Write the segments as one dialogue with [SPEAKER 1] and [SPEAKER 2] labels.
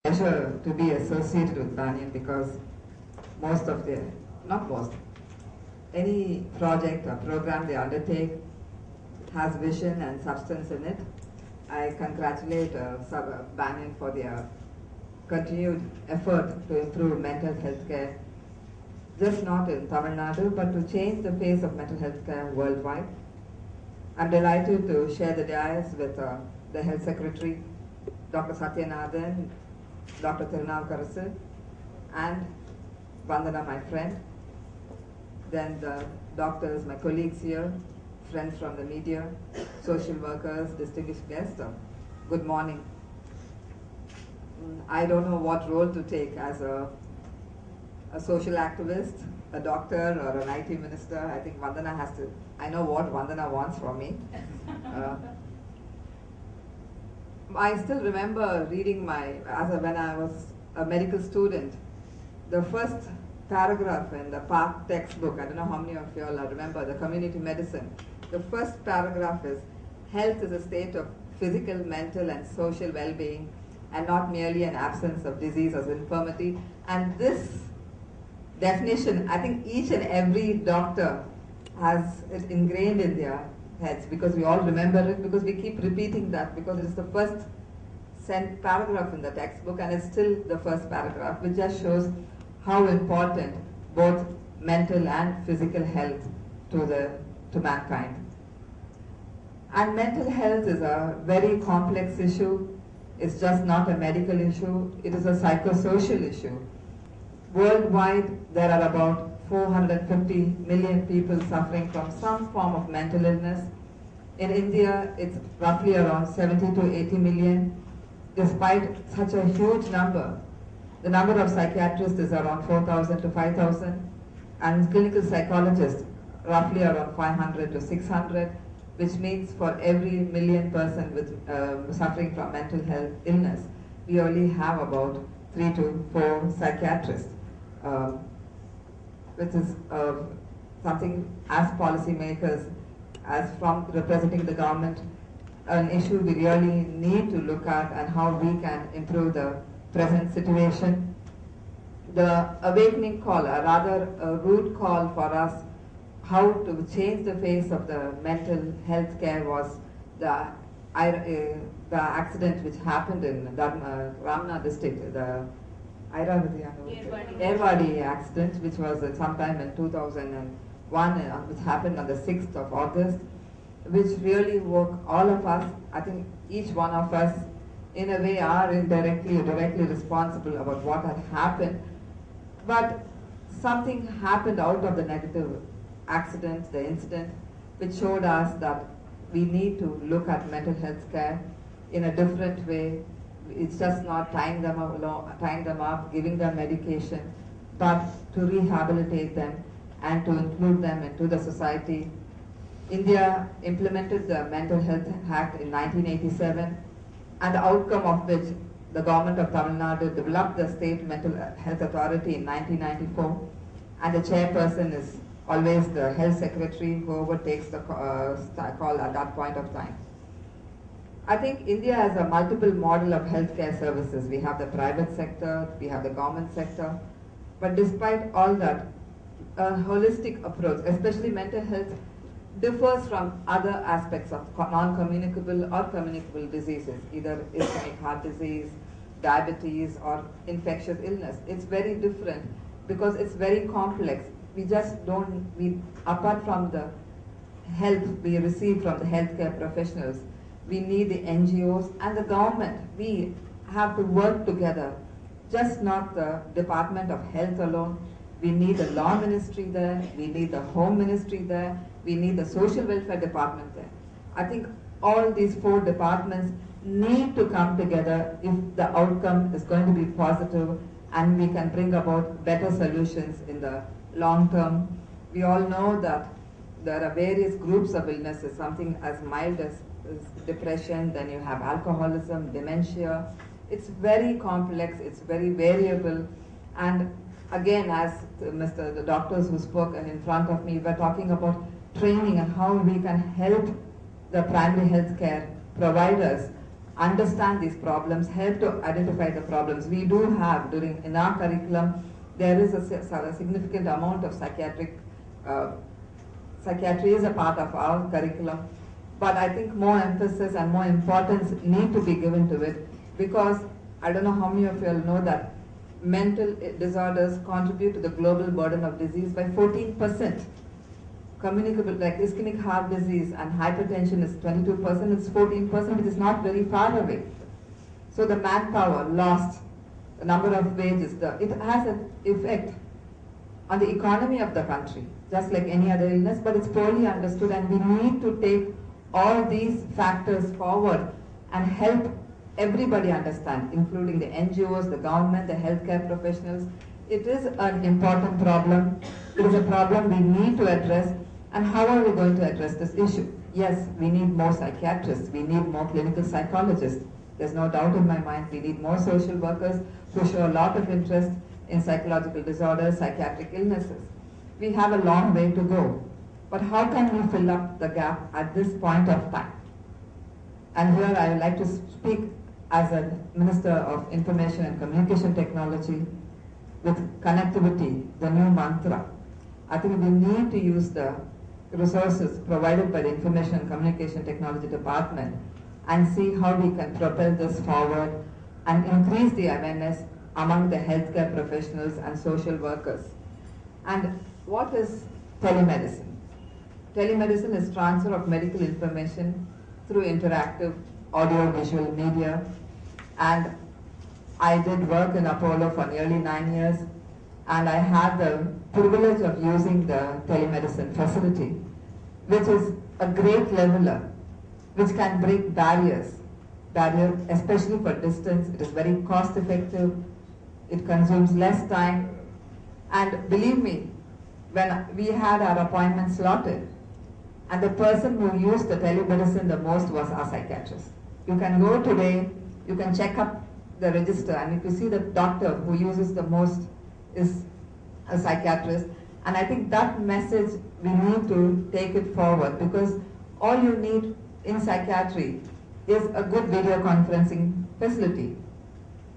[SPEAKER 1] pleasure to be associated with Banyan because most of the, not most, any project or program they undertake has vision and substance in it. I congratulate Banyan for their continued effort to improve mental health care, just not in Tamil Nadu, but to change the face of mental health care worldwide. I'm delighted to share the dais with the Health Secretary, Dr. Satyanathan, Dr. Tirunavukarasu, and Vandana, my friend. Then the doctors, my colleagues here, friends from the media, social workers, distinguished guests. Good morning. I don't know what role to take as a social activist, a doctor, or an IT minister. I think Vandana has to, I know what Vandana wants from me. I still remember reading when I was a medical student, the first paragraph in the Park textbook, I don't know how many of you all remember, the community medicine. The first paragraph is, health is a state of physical, mental, and social well-being, and not merely an absence of disease or infirmity. And this definition, I think each and every doctor has it ingrained in their heads, because we all remember it, because we keep repeating that, because it is the first paragraph in the textbook, and it's still the first paragraph, which just shows how important both mental and physical health to mankind. And mental health is a very complex issue. It's just not a medical issue, it is a psychosocial issue. Worldwide, there are about 450 million people suffering from some form of mental illness. In India, it's roughly around 70 to 80 million. Despite such a huge number, the number of psychiatrists is around 4,000 to 5,000, and clinical psychologists roughly around 500 to 600, which means for every million person with suffering from mental health illness, we only have about 3 to 4 psychiatrists, which is something as policymakers, as from representing the government, an issue we really need to look at and how we can improve the present situation. The awakening call, or rather a root call for us, how to change the face of the mental health care, was the accident which happened in Ramna district, the Yerwadi accident, which was sometime in 2001, which happened on the 6th of August, which really woke all of us. I think each one of us, in a way, are indirectly or directly responsible about what had happened. But something happened out of the negative accident, the incident, which showed us that we need to look at mental health care in a different way. It's just not tying them up, giving them medication, but to rehabilitate them and to include them into the society. India implemented the Mental Health Act in 1987, and the outcome of which the government of Tamil Nadu developed the State Mental Health Authority in 1994, and the chairperson is always the Health Secretary, whoever takes the call at that point of time. I think India has a multiple model of healthcare services. We have the private sector, we have the government sector, but despite all that, a holistic approach, especially mental health, differs from other aspects of non-communicable or communicable diseases, either ischemic heart disease, diabetes, or infectious illness. It's very different because it's very complex. We just don't, apart from the help we receive from the healthcare professionals, we need the NGOs and the government. We have to work together, just not the Department of Health alone. We need the law ministry there, we need the home ministry there, we need the social welfare department there. I think all these 4 departments need to come together if the outcome is going to be positive and we can bring about better solutions in the long term. We all know that there are various groups of illnesses, something as mild as depression, then you have alcoholism, dementia. It's very complex, it's very variable, and again, as the doctors who spoke in front of me were talking about training and how we can help the primary health care providers understand these problems, help to identify the problems. We do have, in our curriculum, there is a significant amount of psychiatry is a part of our curriculum. But I think more emphasis and more importance need to be given to it, because I don't know how many of you all know that mental disorders contribute to the global burden of disease by 14%. Communicable, like ischemic heart disease and hypertension is 22%, it's 14%, which is not very far away. So the manpower lost, the number of wages, it has an effect on the economy of the country, just like any other illness, but it's poorly understood, and we need to take all these factors forward and help everybody understand, including the NGOs, the government, the healthcare professionals. It is an important problem. It is a problem we need to address. And how are we going to address this issue? Yes, we need more psychiatrists. We need more clinical psychologists. There's no doubt in my mind we need more social workers who show a lot of interest in psychological disorders, psychiatric illnesses. We have a long way to go. But how can we fill up the gap at this point of time? And here I would like to speak as a Minister of Information and Communication Technology with connectivity, the new mantra. I think we need to use the resources provided by the Information and Communication Technology Department and see how we can propel this forward and increase the awareness among the healthcare professionals and social workers. And what is telemedicine? Telemedicine is transfer of medical information through interactive audio-visual media, and I did work in Apollo for nearly 9 years, and I had the privilege of using the telemedicine facility, which is a great leveler, which can break barriers, especially for distance. It is very cost effective, it consumes less time, and believe me, when we had our appointment slotted, and the person who used the telemedicine the most was our psychiatrist. You can go today, you can check up the register, and if you see the doctor who uses the most is a psychiatrist. And I think that message, we need to take it forward, because all you need in psychiatry is a good video conferencing facility,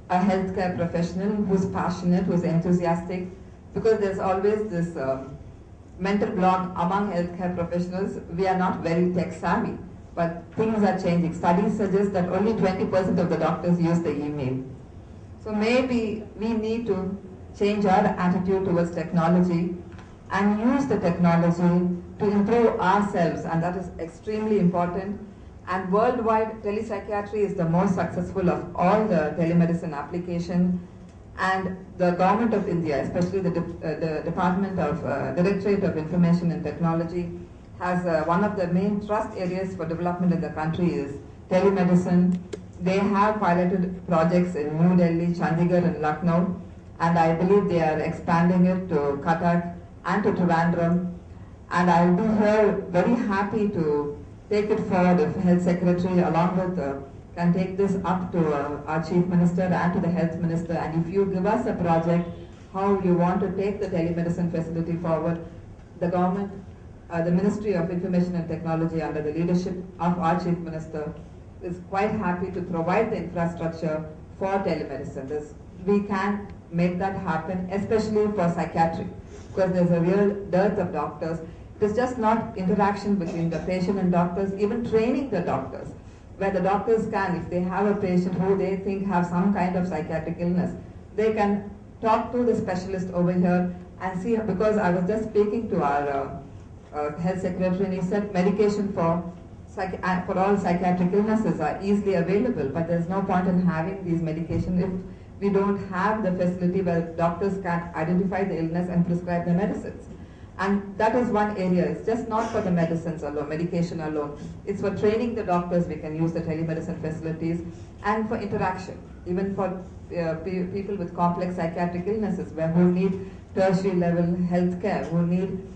[SPEAKER 1] a healthcare professional who's passionate, who's enthusiastic, because there's always this mental block among healthcare professionals. We are not very tech savvy, but things are changing. Studies suggest that only 20% of the doctors use the email. So maybe we need to change our attitude towards technology and use the technology to improve ourselves, and that is extremely important. And worldwide, telepsychiatry is the most successful of all the telemedicine applications, and the government of India, especially the Directorate of Information and Technology, has one of the main trust areas for development in the country is telemedicine. They have piloted projects in New Delhi, Chandigarh and Lucknow, and I believe they are expanding it to Cuttack and to Trivandrum. And I'll be here very happy to take it forward if Health Secretary along with can take this up to our Chief Minister and to the Health Minister. And if you give us a project, how you want to take the telemedicine facility forward, the government, the Ministry of Information and Technology under the leadership of our Chief Minister is quite happy to provide the infrastructure for telemedicine. We can make that happen, especially for psychiatry, because there's a real dearth of doctors. It is just not interaction between the patient and doctors, even training the doctors, where the doctors can, if they have a patient who they think have some kind of psychiatric illness, they can talk to the specialist over here and see, because I was just speaking to our Health Secretary, and he said medication for all psychiatric illnesses are easily available, but there's no point in having these medications if we don't have the facility where doctors can identify the illness and prescribe the medicines. And that is one area. It's just not for the medicines alone, medication alone. It's for training the doctors. We can use the telemedicine facilities, and for interaction, even for people with complex psychiatric illnesses who need tertiary level health care, who need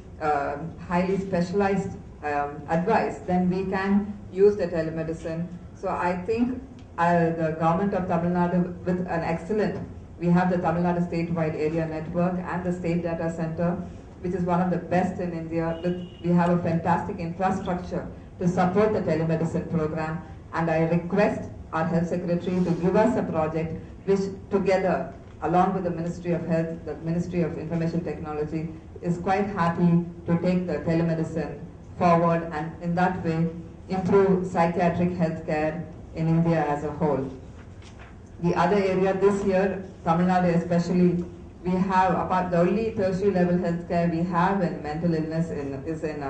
[SPEAKER 1] highly specialized advice, then we can use the telemedicine. So I think the government of Tamil Nadu, with an excellent, we have the Tamil Nadu statewide area network and the state data center, which is one of the best in India. We have a fantastic infrastructure to support the telemedicine program, and I request our Health Secretary to give us a project which together, along with the Ministry of Health, the Ministry of Information Technology, is quite happy to take the telemedicine forward and in that way improve psychiatric healthcare in India as a whole. The other area this year, Tamil Nadu especially, we have about the only tertiary level healthcare we have in mental illness is in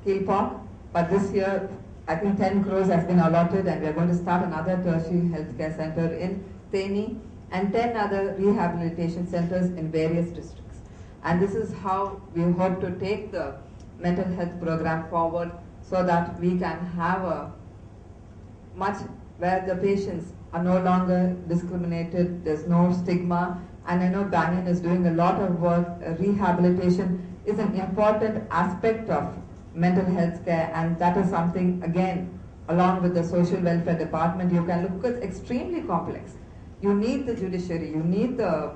[SPEAKER 1] Kilpauk, but this year I think 10 crores has been allotted and we are going to start another tertiary healthcare center in Theni and 10 other rehabilitation centers in various districts. And this is how we hope to take the mental health program forward so that we can have a much where the patients are no longer discriminated, there's no stigma, and I know Banyan is doing a lot of work. Rehabilitation is an important aspect of mental health care, and that is something, again, along with the social welfare department, you can look at extremely complex. You need the judiciary, you need the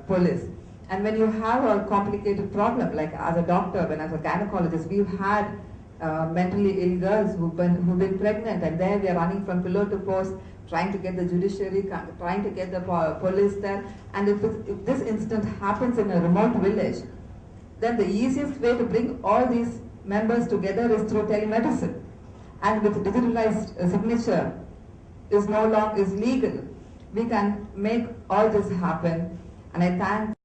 [SPEAKER 1] police, and when you have a complicated problem, like as a doctor, when as a gynecologist, we've had mentally ill girls who've been pregnant, and there we are running from pillar to post, trying to get the judiciary, trying to get the police there, and if this incident happens in a remote village, then the easiest way to bring all these members together is through telemedicine. And with digitalized signature is legal. We can make all this happen, and I thank